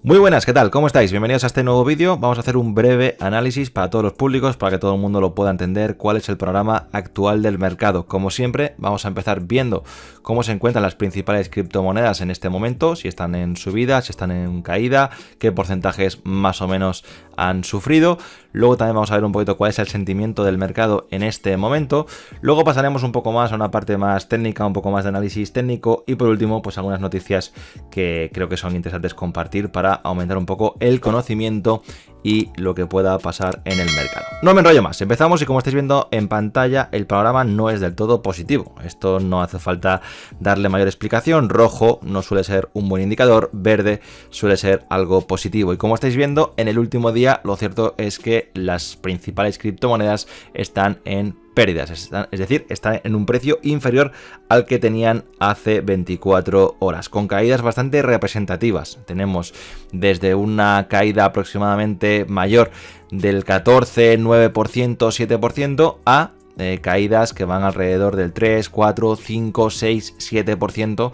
Muy buenas, ¿qué tal? ¿Cómo estáis? Bienvenidos a este nuevo vídeo. Vamos a hacer un breve análisis para todos los públicos, para que todo el mundo lo pueda entender cuál es el panorama actual del mercado. Como siempre, vamos a empezar viendo cómo se encuentran las principales criptomonedas en este momento, si están en subida, si están en caída, qué porcentajes más o menos han sufrido. Luego también vamos a ver un poquito cuál es el sentimiento del mercado en este momento. Luego pasaremos un poco más a una parte más técnica, un poco más de análisis técnico y por último, pues algunas noticias que creo que son interesantes compartir para aumentar un poco el conocimiento y lo que pueda pasar en el mercado. No me enrollo más, empezamos y como estáis viendo en pantalla el panorama no es del todo positivo. Esto no hace falta darle mayor explicación. Rojo no suele ser un buen indicador, verde suele ser algo positivo y como estáis viendo en el último día lo cierto es que las principales criptomonedas están en pérdidas, es decir, están en un precio inferior al que tenían hace 24 horas, con caídas bastante representativas. Tenemos desde una caída aproximadamente mayor del 14, 9%, 7% a caídas que van alrededor del 3, 4, 5, 6, 7%,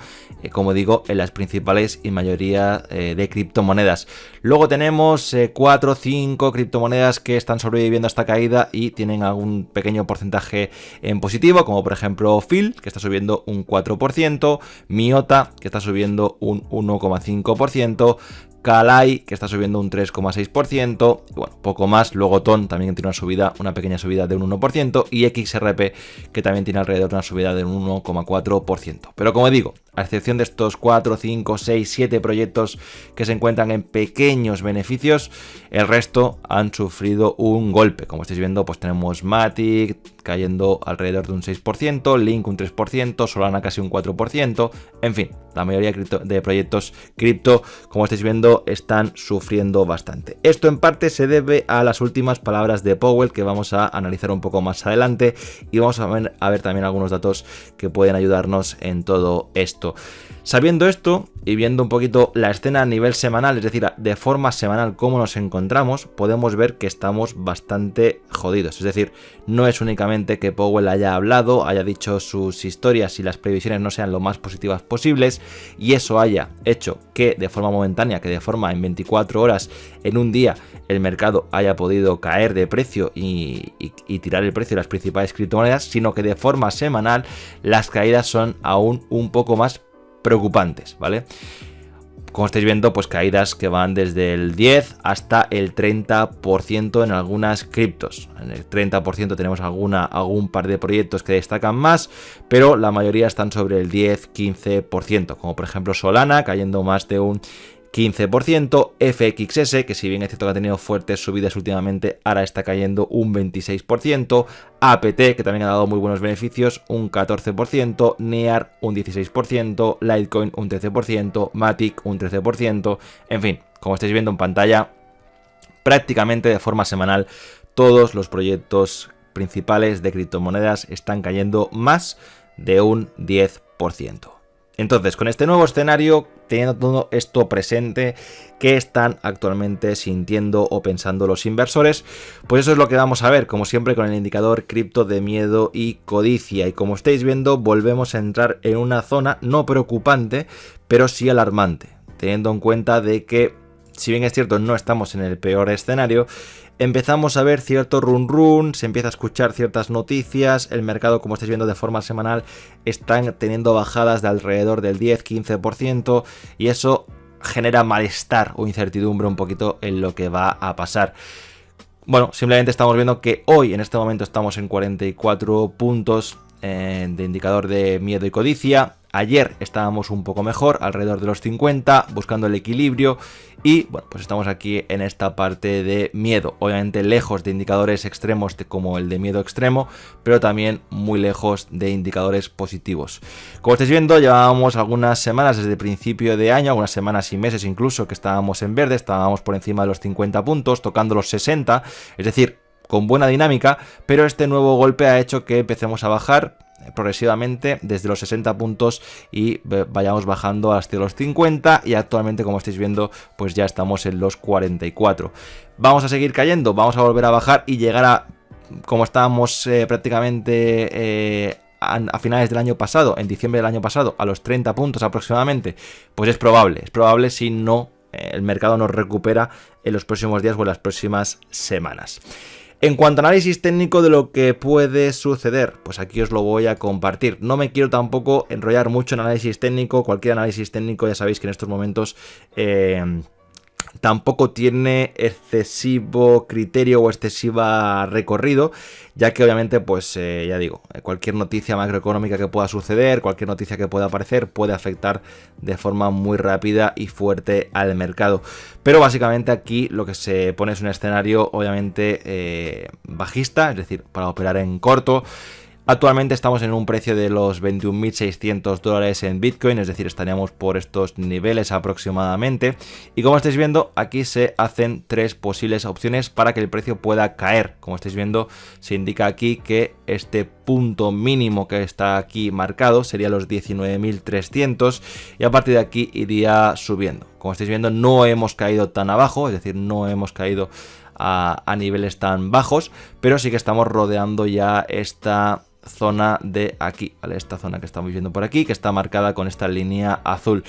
como digo, en las principales y mayoría de criptomonedas. Luego tenemos 4 o 5 criptomonedas que están sobreviviendo a esta caída y tienen algún pequeño porcentaje en positivo, como por ejemplo Phil, que está subiendo un 4%, Miota, que está subiendo un 1,5%, Kalai, que está subiendo un 3,6%, y bueno, poco más. Luego TON también tiene una pequeña subida de un 1%, y XRP, que también tiene alrededor de una subida de un 1,4%. Pero como digo, a excepción de estos 4, 5, 6, 7 proyectos que se encuentran en pequeños beneficios, el resto han sufrido un golpe. Como estáis viendo, pues tenemos Matic cayendo alrededor de un 6%, Link un 3%, Solana casi un 4%, en fin, la mayoría de proyectos cripto, como estáis viendo, están sufriendo bastante. Esto en parte se debe a las últimas palabras de Powell, que vamos a analizar un poco más adelante, y vamos a ver también algunos datos que pueden ayudarnos en todo esto. Sabiendo esto y viendo un poquito la escena a nivel semanal, es decir, de forma semanal cómo nos encontramos, podemos ver que estamos bastante jodidos. Es decir, no es únicamente que Powell haya hablado, haya dicho sus historias y las previsiones no sean lo más positivas posibles y eso haya hecho que de forma momentánea, que de forma en 24 horas, en un día, el mercado haya podido caer de precio y tirar el precio de las principales criptomonedas, sino que de forma semanal las caídas son aún un poco más preocupantes, ¿vale? Como estáis viendo, pues caídas que van desde el 10 hasta el 30% en algunas criptos. En el 30% tenemos algún par de proyectos que destacan más, pero la mayoría están sobre el 10-15%, como por ejemplo Solana cayendo más de un 15%, FXS, que si bien es cierto que ha tenido fuertes subidas últimamente, ahora está cayendo un 26%, APT, que también ha dado muy buenos beneficios, un 14%, NEAR un 16%, Litecoin un 13%, Matic un 13%, en fin, como estáis viendo en pantalla, prácticamente de forma semanal todos los proyectos principales de criptomonedas están cayendo más de un 10%. Entonces, con este nuevo escenario, teniendo todo esto presente, ¿qué están actualmente sintiendo o pensando los inversores? Pues eso es lo que vamos a ver, como siempre, con el indicador cripto de miedo y codicia. Y como estáis viendo, volvemos a entrar en una zona no preocupante, pero sí alarmante, teniendo en cuenta de que, si bien es cierto, no estamos en el peor escenario, empezamos a ver cierto run, se empieza a escuchar ciertas noticias, el mercado, como estáis viendo de forma semanal, están teniendo bajadas de alrededor del 10-15% y eso genera malestar o incertidumbre un poquito en lo que va a pasar. Bueno, simplemente estamos viendo que hoy, en este momento, estamos en 44 puntos de indicador de miedo y codicia. Ayer estábamos un poco mejor, alrededor de los 50, buscando el equilibrio y bueno, pues estamos aquí en esta parte de miedo, obviamente lejos de indicadores extremos como el de miedo extremo, pero también muy lejos de indicadores positivos. Como estáis viendo, llevábamos algunas semanas desde el principio de año, algunas semanas y meses incluso, que estábamos en verde, estábamos por encima de los 50 puntos, tocando los 60, es decir, con buena dinámica, pero este nuevo golpe ha hecho que empecemos a bajar progresivamente desde los 60 puntos y vayamos bajando hasta los 50 y actualmente, como estáis viendo, pues ya estamos en los 44. Vamos a seguir cayendo, vamos a volver a bajar y llegar a, como estábamos prácticamente a finales del año pasado, en diciembre del año pasado, a los 30 puntos aproximadamente, pues es probable si no el mercado nos recupera en los próximos días o en las próximas semanas. En cuanto a análisis técnico de lo que puede suceder, pues aquí os lo voy a compartir. No me quiero tampoco enrollar mucho en análisis técnico. Cualquier análisis técnico ya sabéis que en estos momentos tampoco tiene excesivo criterio o excesiva recorrido, ya que obviamente, pues ya digo, cualquier noticia macroeconómica que pueda suceder, cualquier noticia que pueda aparecer, puede afectar de forma muy rápida y fuerte al mercado. Pero básicamente aquí lo que se pone es un escenario obviamente bajista, es decir, para operar en corto. Actualmente estamos en un precio de los 21.600 dólares en Bitcoin, es decir, estaríamos por estos niveles aproximadamente. Y como estáis viendo, aquí se hacen tres posibles opciones para que el precio pueda caer. Como estáis viendo, se indica aquí que este punto mínimo que está aquí marcado sería los 19.300 y a partir de aquí iría subiendo. Como estáis viendo, no hemos caído tan abajo, es decir, no hemos caído a niveles tan bajos, pero sí que estamos rodeando ya esta zona de aquí, ¿vale? Esta zona que estamos viendo por aquí, que está marcada con esta línea azul.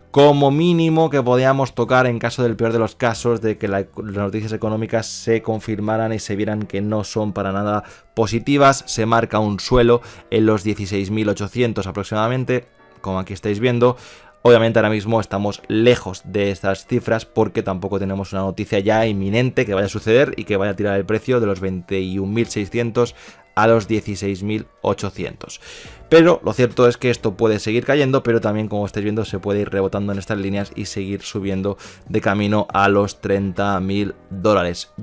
Como mínimo que podíamos tocar en caso del peor de los casos, de que las noticias económicas se confirmaran y se vieran que no son para nada positivas, se marca un suelo en los 16.800 aproximadamente, como aquí estáis viendo. Obviamente ahora mismo estamos lejos de estas cifras porque tampoco tenemos una noticia ya inminente que vaya a suceder y que vaya a tirar el precio de los 21.600 a los 16.800. Pero lo cierto es que esto puede seguir cayendo, pero también, como estáis viendo, se puede ir rebotando en estas líneas y seguir subiendo de camino a los 30.000 dólares.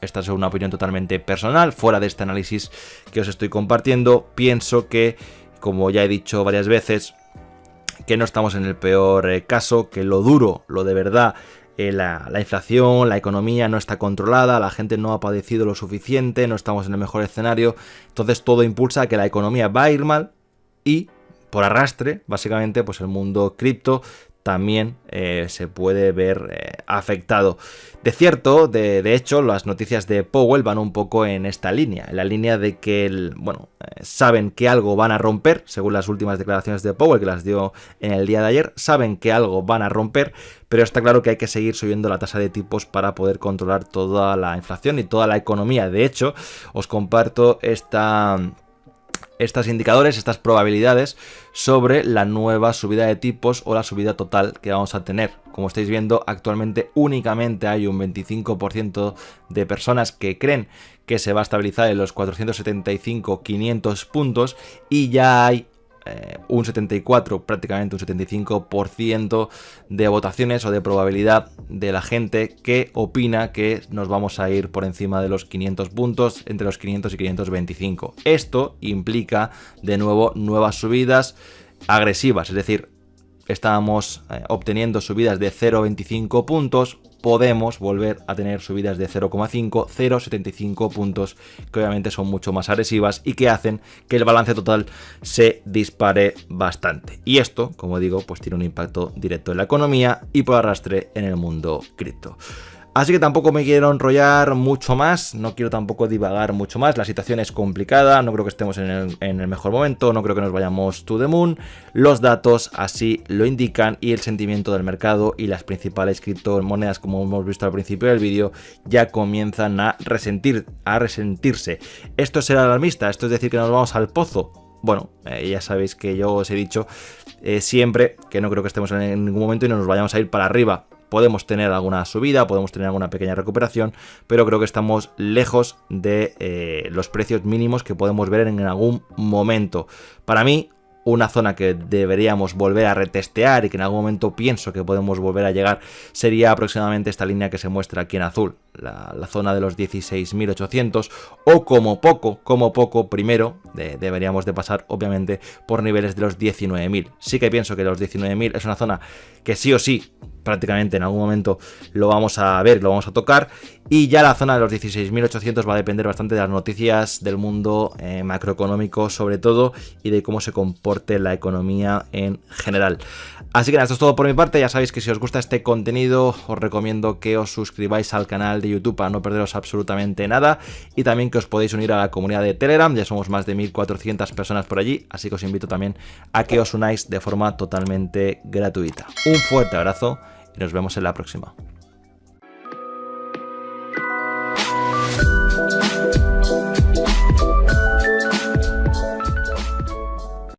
Esta es una opinión totalmente personal, fuera de este análisis que os estoy compartiendo, pienso que, como ya he dicho varias veces, que no estamos en el peor caso, que lo duro, lo de verdad, la inflación, la economía no está controlada, la gente no ha padecido lo suficiente, no estamos en el mejor escenario, entonces todo impulsa a que la economía va a ir mal y por arrastre, básicamente, pues el mundo cripto también se puede ver afectado. De hecho, las noticias de Powell van un poco en esta línea, en la línea de que, saben que algo van a romper, según las últimas declaraciones de Powell, que las dio en el día de ayer, saben que algo van a romper, pero está claro que hay que seguir subiendo la tasa de tipos para poder controlar toda la inflación y toda la economía. De hecho, os comparto estos indicadores, estas probabilidades sobre la nueva subida de tipos o la subida total que vamos a tener. Como estáis viendo, actualmente únicamente hay un 25% de personas que creen que se va a estabilizar en los 475-500 puntos y ya hay un 74, prácticamente un 75% de votaciones o de probabilidad de la gente que opina que nos vamos a ir por encima de los 500 puntos, entre los 500 y 525. Esto implica de nuevo nuevas subidas agresivas, es decir, estábamos obteniendo subidas de 0,25 puntos, podemos volver a tener subidas de 0,5, 0,75 puntos, que obviamente son mucho más agresivas y que hacen que el balance total se dispare bastante. Y esto, como digo, pues tiene un impacto directo en la economía y por arrastre en el mundo cripto. Así que tampoco me quiero enrollar mucho más, no quiero tampoco divagar mucho más, la situación es complicada, no creo que estemos en el mejor momento, no creo que nos vayamos to the moon, los datos así lo indican y el sentimiento del mercado y las principales criptomonedas, como hemos visto al principio del vídeo, ya comienzan a resentirse. ¿Esto será alarmista? ¿Esto es decir que nos vamos al pozo? Bueno, ya sabéis que yo os he dicho siempre que no creo que estemos en ningún momento y no nos vayamos a ir para arriba. Podemos tener alguna subida, podemos tener alguna pequeña recuperación, pero creo que estamos lejos de los precios mínimos que podemos ver en algún momento. Para mí, una zona que deberíamos volver a retestear y que en algún momento pienso que podemos volver a llegar sería aproximadamente esta línea que se muestra aquí en azul, la zona de los 16.800 o como poco primero deberíamos de pasar obviamente por niveles de los 19.000. Sí que pienso que los 19.000 es una zona que sí o sí prácticamente en algún momento lo vamos a ver, lo vamos a tocar, y ya la zona de los 16.800 va a depender bastante de las noticias del mundo macroeconómico sobre todo y de cómo se comporte la economía en general. Así que nada, esto es todo por mi parte. Ya sabéis que si os gusta este contenido os recomiendo que os suscribáis al canal de YouTube para no perderos absolutamente nada, y también que os podéis unir a la comunidad de Telegram, ya somos más de 1.400 personas por allí, así que os invito también a que os unáis de forma totalmente gratuita. Un fuerte abrazo y nos vemos en la próxima.